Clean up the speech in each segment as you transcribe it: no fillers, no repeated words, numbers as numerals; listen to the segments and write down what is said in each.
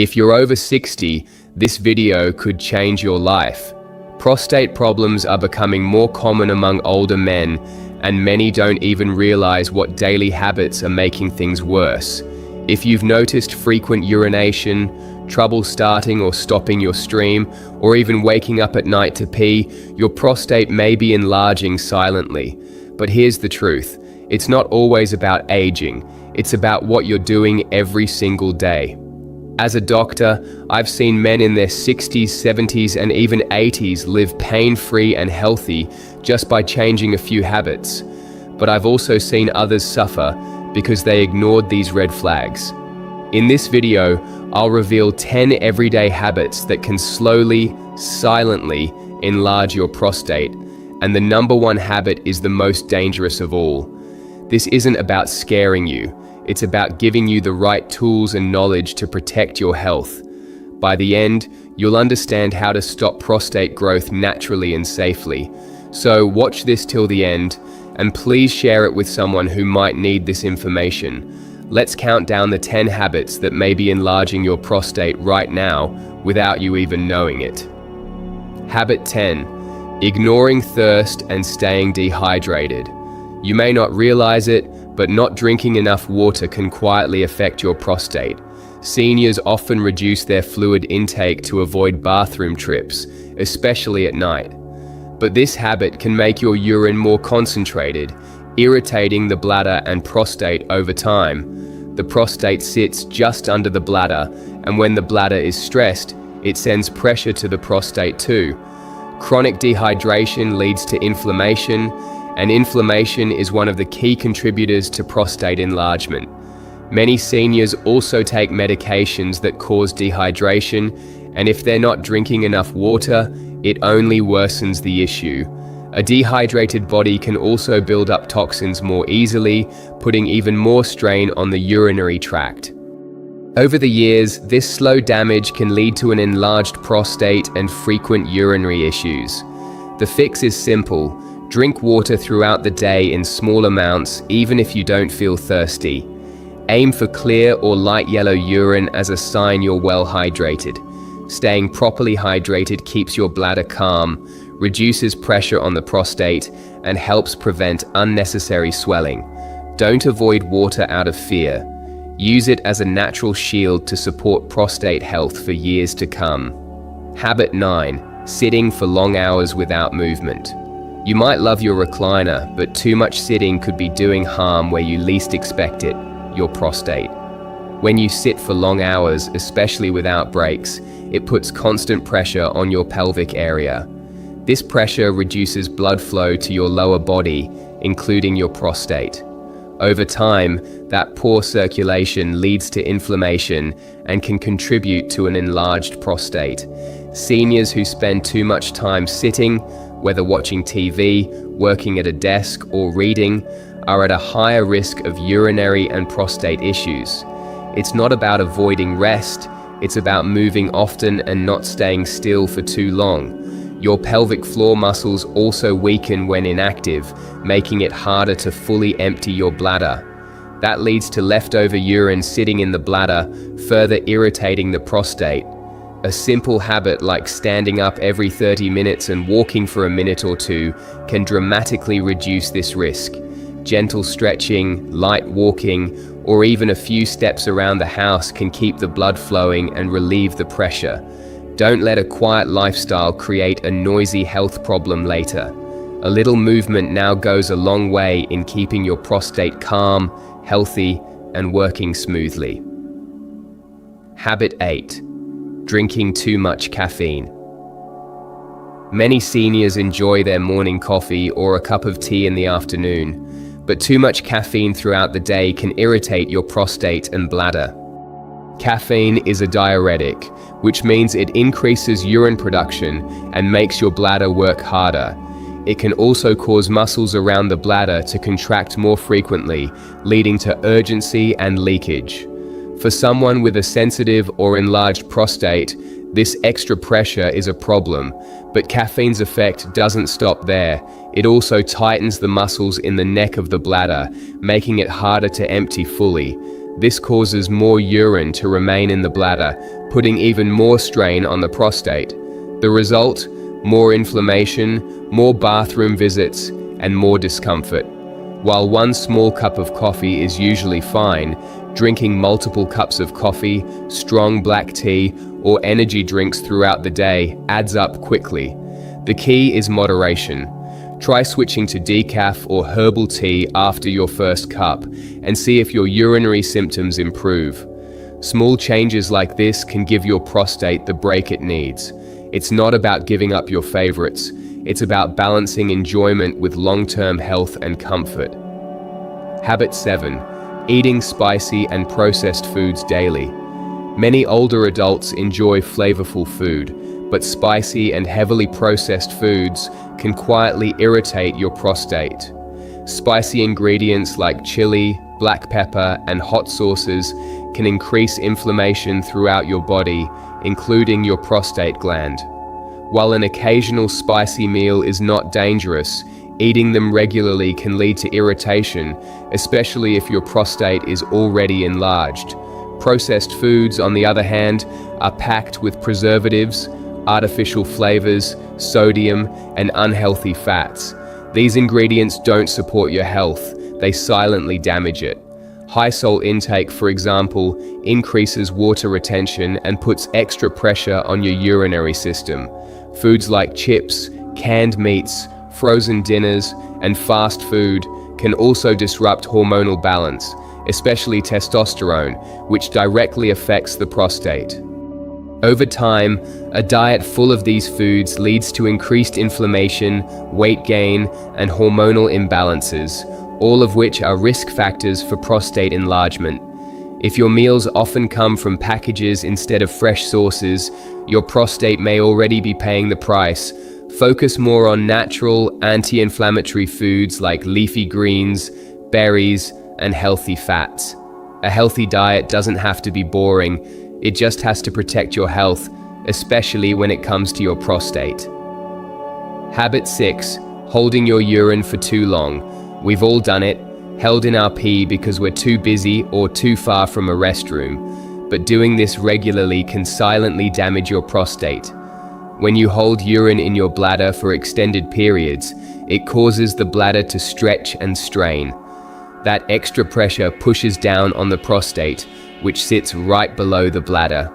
If you're over 60, this video could change your life. Prostate problems are becoming more common among older men, and many don't even realize what daily habits are making things worse. If you've noticed frequent urination, trouble starting or stopping your stream, or even waking up at night to pee, your prostate may be enlarging silently. But here's the truth. It's not always about aging. It's about what you're doing every single day. As a doctor, I've seen men in their 60s, 70s, and even 80s live pain-free and healthy just by changing a few habits. But I've also seen others suffer because they ignored these red flags. In this video, I'll reveal 10 everyday habits that can slowly, silently enlarge your prostate. And the number one habit is the most dangerous of all. This isn't about scaring you. It's about giving you the right tools and knowledge to protect your health. By the end, you'll understand how to stop prostate growth naturally and safely. So watch this till the end, and please share it with someone who might need this information. Let's count down the 10 habits that may be enlarging your prostate right now without you even knowing it. Habit 10. Ignoring thirst and staying dehydrated. You may not realize it, but not drinking enough water can quietly affect your prostate. Seniors often reduce their fluid intake to avoid bathroom trips, especially at night. But this habit can make your urine more concentrated, irritating the bladder and prostate over time. The prostate sits just under the bladder, and when the bladder is stressed, it sends pressure to the prostate too. Chronic dehydration leads to inflammation, and inflammation is one of the key contributors to prostate enlargement. Many seniors also take medications that cause dehydration, and if they're not drinking enough water, it only worsens the issue. A dehydrated body can also build up toxins more easily, putting even more strain on the urinary tract. Over the years, this slow damage can lead to an enlarged prostate and frequent urinary issues. The fix is simple. Drink water throughout the day in small amounts, even if you don't feel thirsty. Aim for clear or light yellow urine as a sign you're well hydrated. Staying properly hydrated keeps your bladder calm, reduces pressure on the prostate, and helps prevent unnecessary swelling. Don't avoid water out of fear. Use it as a natural shield to support prostate health for years to come. Habit 9. Sitting for long hours without movement. You might love your recliner, but too much sitting could be doing harm where you least expect it, your prostate. When you sit for long hours, especially without breaks, it puts constant pressure on your pelvic area. This pressure reduces blood flow to your lower body, including your prostate. Over time, that poor circulation leads to inflammation and can contribute to an enlarged prostate. Seniors who spend too much time sitting, whether watching TV, working at a desk, or reading, are at a higher risk of urinary and prostate issues. It's not about avoiding rest, it's about moving often and not staying still for too long. Your pelvic floor muscles also weaken when inactive, making it harder to fully empty your bladder. That leads to leftover urine sitting in the bladder, further irritating the prostate. A simple habit like standing up every 30 minutes and walking for a minute or two can dramatically reduce this risk. Gentle stretching, light walking, or even a few steps around the house can keep the blood flowing and relieve the pressure. Don't let a quiet lifestyle create a noisy health problem later. A little movement now goes a long way in keeping your prostate calm, healthy, and working smoothly. Habit 8. Drinking too much caffeine. Many seniors enjoy their morning coffee or a cup of tea in the afternoon, but too much caffeine throughout the day can irritate your prostate and bladder. Caffeine is a diuretic, which means it increases urine production and makes your bladder work harder. It can also cause muscles around the bladder to contract more frequently, leading to urgency and leakage. For someone with a sensitive or enlarged prostate, this extra pressure is a problem, but caffeine's effect doesn't stop there. It also tightens the muscles in the neck of the bladder, making it harder to empty fully. This causes more urine to remain in the bladder, putting even more strain on the prostate. The result? More inflammation, more bathroom visits, and more discomfort. While one small cup of coffee is usually fine, drinking multiple cups of coffee, strong black tea, or energy drinks throughout the day adds up quickly. The key is moderation. Try switching to decaf or herbal tea after your first cup and see if your urinary symptoms improve. Small changes like this can give your prostate the break it needs. It's not about giving up your favorites. It's about balancing enjoyment with long-term health and comfort. Habit 7. Eating spicy and processed foods daily. Many older adults enjoy flavorful food, but spicy and heavily processed foods can quietly irritate your prostate. Spicy ingredients like chili, black pepper, and hot sauces can increase inflammation throughout your body, including your prostate gland. While an occasional spicy meal is not dangerous, eating them regularly can lead to irritation, especially if your prostate is already enlarged. Processed foods, on the other hand, are packed with preservatives, artificial flavors, sodium, and unhealthy fats. These ingredients don't support your health, they silently damage it. High salt intake, for example, increases water retention and puts extra pressure on your urinary system. Foods like chips, canned meats, frozen dinners, and fast food can also disrupt hormonal balance, especially testosterone, which directly affects the prostate. Over time, a diet full of these foods leads to increased inflammation, weight gain, and hormonal imbalances, all of which are risk factors for prostate enlargement. If your meals often come from packages instead of fresh sources, your prostate may already be paying the price. Focus more on natural, anti-inflammatory foods like leafy greens, berries, and healthy fats. A healthy diet doesn't have to be boring, it just has to protect your health, especially when it comes to your prostate. Habit 6. Holding your urine for too long. We've all done it, held in our pee because we're too busy or too far from a restroom. But doing this regularly can silently damage your prostate. When you hold urine in your bladder for extended periods, it causes the bladder to stretch and strain. That extra pressure pushes down on the prostate, which sits right below the bladder.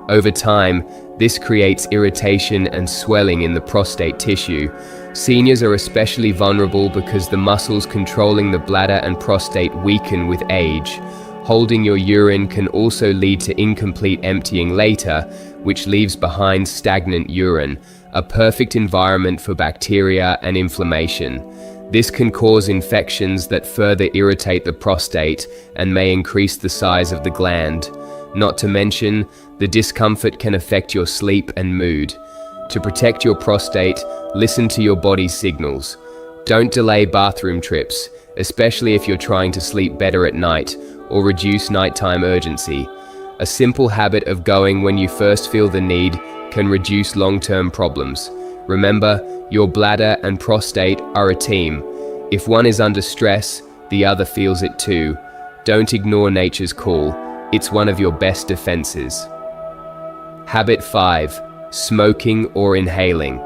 Over time, this creates irritation and swelling in the prostate tissue. Seniors are especially vulnerable because the muscles controlling the bladder and prostate weaken with age. Holding your urine can also lead to incomplete emptying later, which leaves behind stagnant urine, a perfect environment for bacteria and inflammation. This can cause infections that further irritate the prostate and may increase the size of the gland. Not to mention, the discomfort can affect your sleep and mood. To protect your prostate, listen to your body's signals. Don't delay bathroom trips, especially if you're trying to sleep better at night or reduce nighttime urgency. A simple habit of going when you first feel the need can reduce long-term problems. Remember, your bladder and prostate are a team. If one is under stress, the other feels it too. Don't ignore nature's call. It's one of your best defenses. Habit 5. Smoking or inhaling.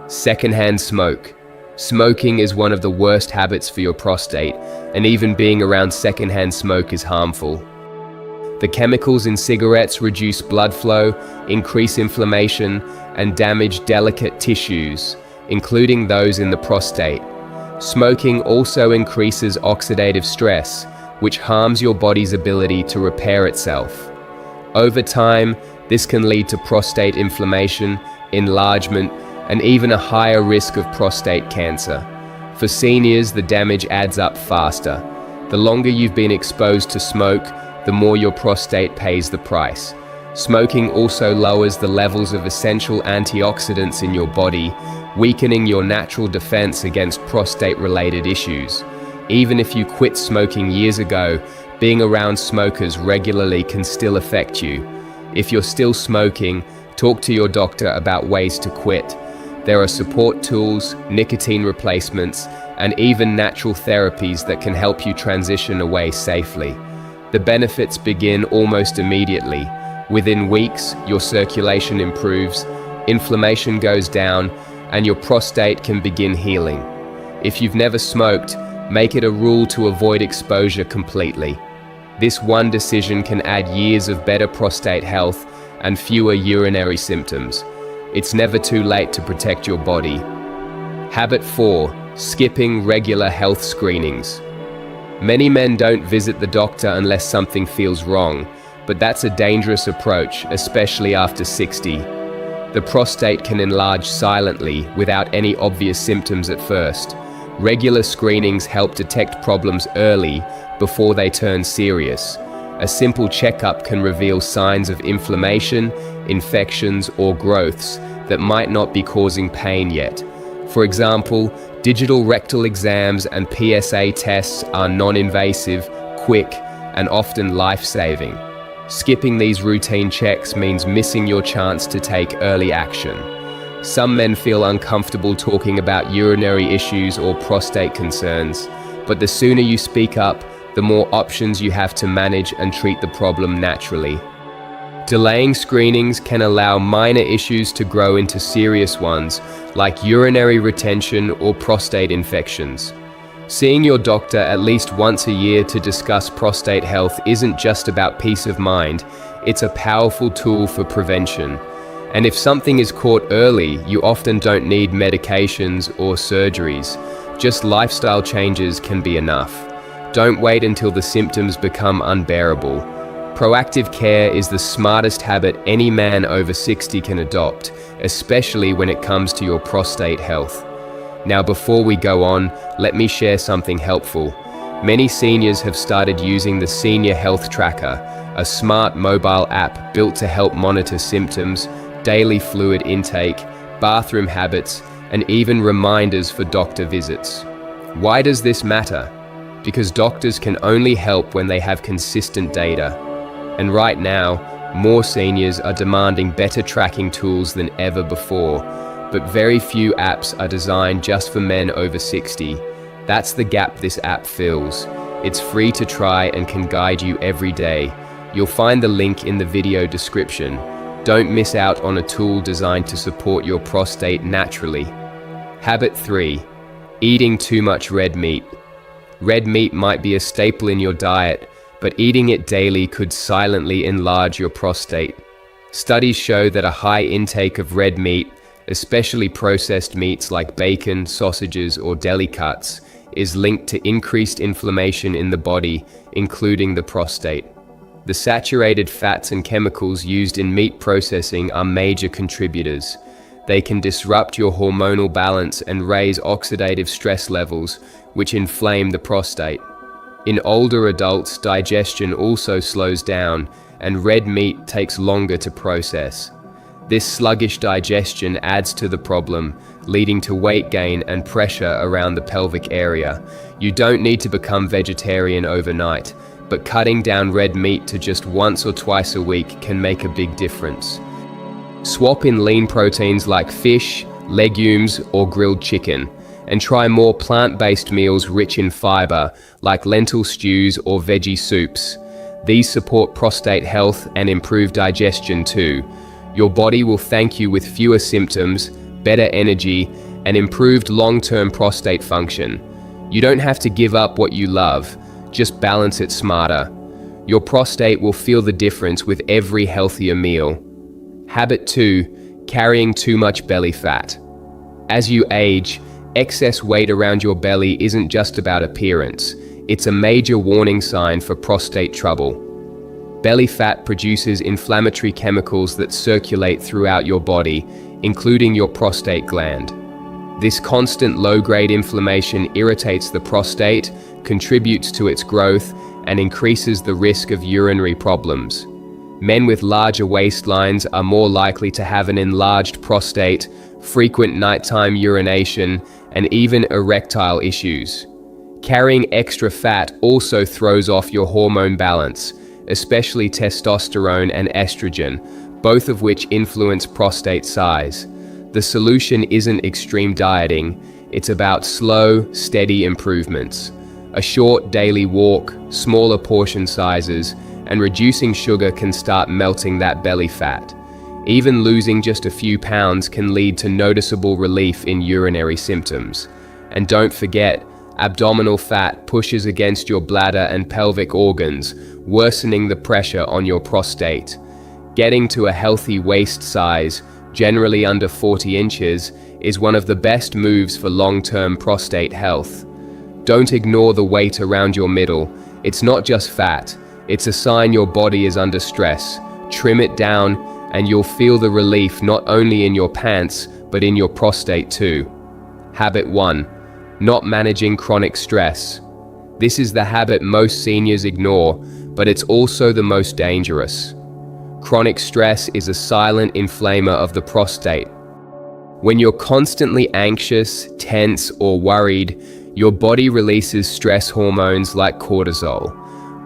Secondhand smoke. Smoking is one of the worst habits for your prostate, and even being around secondhand smoke is harmful. The chemicals in cigarettes reduce blood flow, increase inflammation, and damage delicate tissues, including those in the prostate. Smoking also increases oxidative stress, which harms your body's ability to repair itself. Over time, this can lead to prostate inflammation, enlargement, and even a higher risk of prostate cancer. For seniors, the damage adds up faster. The longer you've been exposed to smoke, the more your prostate pays the price. Smoking also lowers the levels of essential antioxidants in your body, weakening your natural defense against prostate-related issues. Even if you quit smoking years ago, being around smokers regularly can still affect you. If you're still smoking, talk to your doctor about ways to quit. There are support tools, nicotine replacements, and even natural therapies that can help you transition away safely. The benefits begin almost immediately. Within weeks, your circulation improves, inflammation goes down, and your prostate can begin healing. If you've never smoked, make it a rule to avoid exposure completely. This one decision can add years of better prostate health and fewer urinary symptoms. It's never too late to protect your body. Habit 4. Skipping regular health screenings. Many men don't visit the doctor unless something feels wrong, but that's a dangerous approach, especially after 60. The prostate can enlarge silently without any obvious symptoms at first. Regular screenings help detect problems early before they turn serious. A simple checkup can reveal signs of inflammation, infections, or growths that might not be causing pain yet. For example, digital rectal exams and PSA tests are non-invasive, quick, and often life-saving. Skipping these routine checks means missing your chance to take early action. Some men feel uncomfortable talking about urinary issues or prostate concerns, but the sooner you speak up, the more options you have to manage and treat the problem naturally. Delaying screenings can allow minor issues to grow into serious ones, like urinary retention or prostate infections. Seeing your doctor at least once a year to discuss prostate health isn't just about peace of mind, it's a powerful tool for prevention. And if something is caught early, you often don't need medications or surgeries. Just lifestyle changes can be enough. Don't wait until the symptoms become unbearable. Proactive care is the smartest habit any man over 60 can adopt, especially when it comes to your prostate health. Now, before we go on, let me share something helpful. Many seniors have started using the Senior Health Tracker, a smart mobile app built to help monitor symptoms, daily fluid intake, bathroom habits, and even reminders for doctor visits. Why does this matter? Because doctors can only help when they have consistent data. And right now, more seniors are demanding better tracking tools than ever before, but very few apps are designed just for men over 60. That's the gap this app fills. It's free to try and can guide you every day. You'll find the link in the video description. Don't miss out on a tool designed to support your prostate naturally. Habit 3. Eating too much red meat. Red meat might be a staple in your diet, but eating it daily could silently enlarge your prostate. Studies show that a high intake of red meat, especially processed meats like bacon, sausages, or deli cuts, is linked to increased inflammation in the body, including the prostate. The saturated fats and chemicals used in meat processing are major contributors. They can disrupt your hormonal balance and raise oxidative stress levels, which inflame the prostate. In older adults, digestion also slows down, and red meat takes longer to process. This sluggish digestion adds to the problem, leading to weight gain and pressure around the pelvic area. You don't need to become vegetarian overnight, but cutting down red meat to just once or twice a week can make a big difference. Swap in lean proteins like fish, legumes, or grilled chicken, and try more plant-based meals rich in fiber, like lentil stews or veggie soups. These support prostate health and improve digestion too. Your body will thank you with fewer symptoms, better energy, and improved long-term prostate function. You don't have to give up what you love, just balance it smarter. Your prostate will feel the difference with every healthier meal. Habit 2. Carrying too much belly fat. As you age, excess weight around your belly isn't just about appearance. It's a major warning sign for prostate trouble. Belly fat produces inflammatory chemicals that circulate throughout your body, including your prostate gland. This constant low-grade inflammation irritates the prostate, contributes to its growth, and increases the risk of urinary problems. Men with larger waistlines are more likely to have an enlarged prostate, frequent nighttime urination, and even erectile issues. Carrying extra fat also throws off your hormone balance, especially testosterone and estrogen, both of which influence prostate size. The solution isn't extreme dieting, it's about slow, steady improvements. A short daily walk, smaller portion sizes, and reducing sugar can start melting that belly fat. Even losing just a few pounds can lead to noticeable relief in urinary symptoms. And don't forget, abdominal fat pushes against your bladder and pelvic organs, worsening the pressure on your prostate. Getting to a healthy waist size, generally under 40 inches, is one of the best moves for long-term prostate health. Don't ignore the weight around your middle. It's not just fat, it's a sign your body is under stress. Trim it down, and you'll feel the relief not only in your pants, but in your prostate too. Habit 1. Not managing chronic stress. This is the habit most seniors ignore, but it's also the most dangerous. Chronic stress is a silent inflamer of the prostate. When you're constantly anxious, tense, or worried, your body releases stress hormones like cortisol.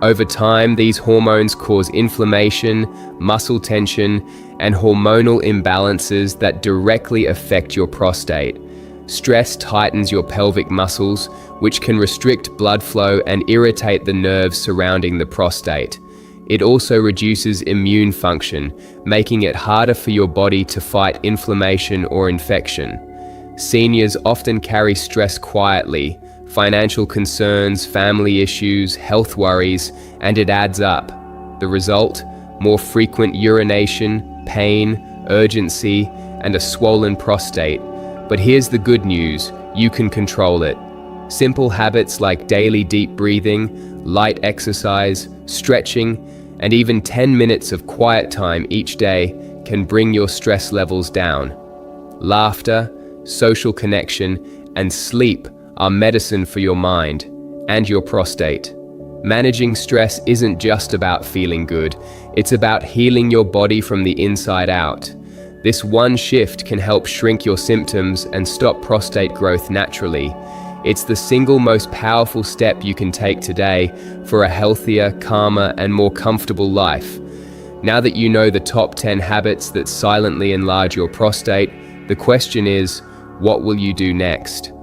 Over time, these hormones cause inflammation, muscle tension, and hormonal imbalances that directly affect your prostate. Stress tightens your pelvic muscles, which can restrict blood flow and irritate the nerves surrounding the prostate. It also reduces immune function, making it harder for your body to fight inflammation or infection. Seniors often carry stress quietly: financial concerns, family issues, health worries, and it adds up. The result? More frequent urination, pain, urgency, and a swollen prostate. But here's the good news: you can control it. Simple habits like daily deep breathing, light exercise, stretching, and even 10 minutes of quiet time each day can bring your stress levels down. Laughter, social connection, and sleep are medicine for your mind and your prostate. Managing stress isn't just about feeling good, it's about healing your body from the inside out. This one shift can help shrink your symptoms and stop prostate growth naturally. It's the single most powerful step you can take today for a healthier, calmer, and more comfortable life. Now that you know the top 10 habits that silently enlarge your prostate, the question is, what will you do next?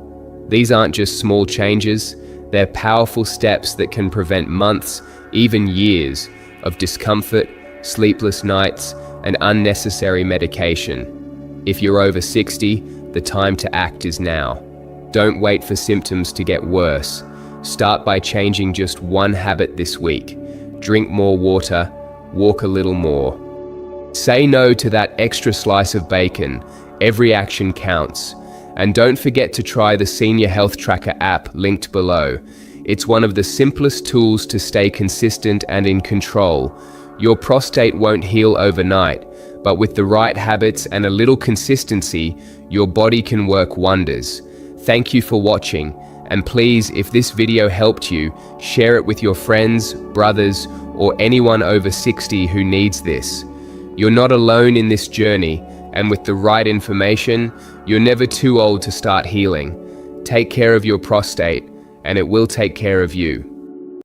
These aren't just small changes, they're powerful steps that can prevent months, even years, of discomfort, sleepless nights, and unnecessary medication. If you're over 60, the time to act is now. Don't wait for symptoms to get worse. Start by changing just one habit this week. Drink more water, walk a little more. Say no to that extra slice of bacon. Every action counts. And don't forget to try the Senior Health Tracker app linked below. It's one of the simplest tools to stay consistent and in control. Your prostate won't heal overnight, but with the right habits and a little consistency, your body can work wonders. Thank you for watching, and please, if this video helped you, share it with your friends, brothers, or anyone over 60 who needs this. You're not alone in this journey, and with the right information, you're never too old to start healing. Take care of your prostate, and it will take care of you.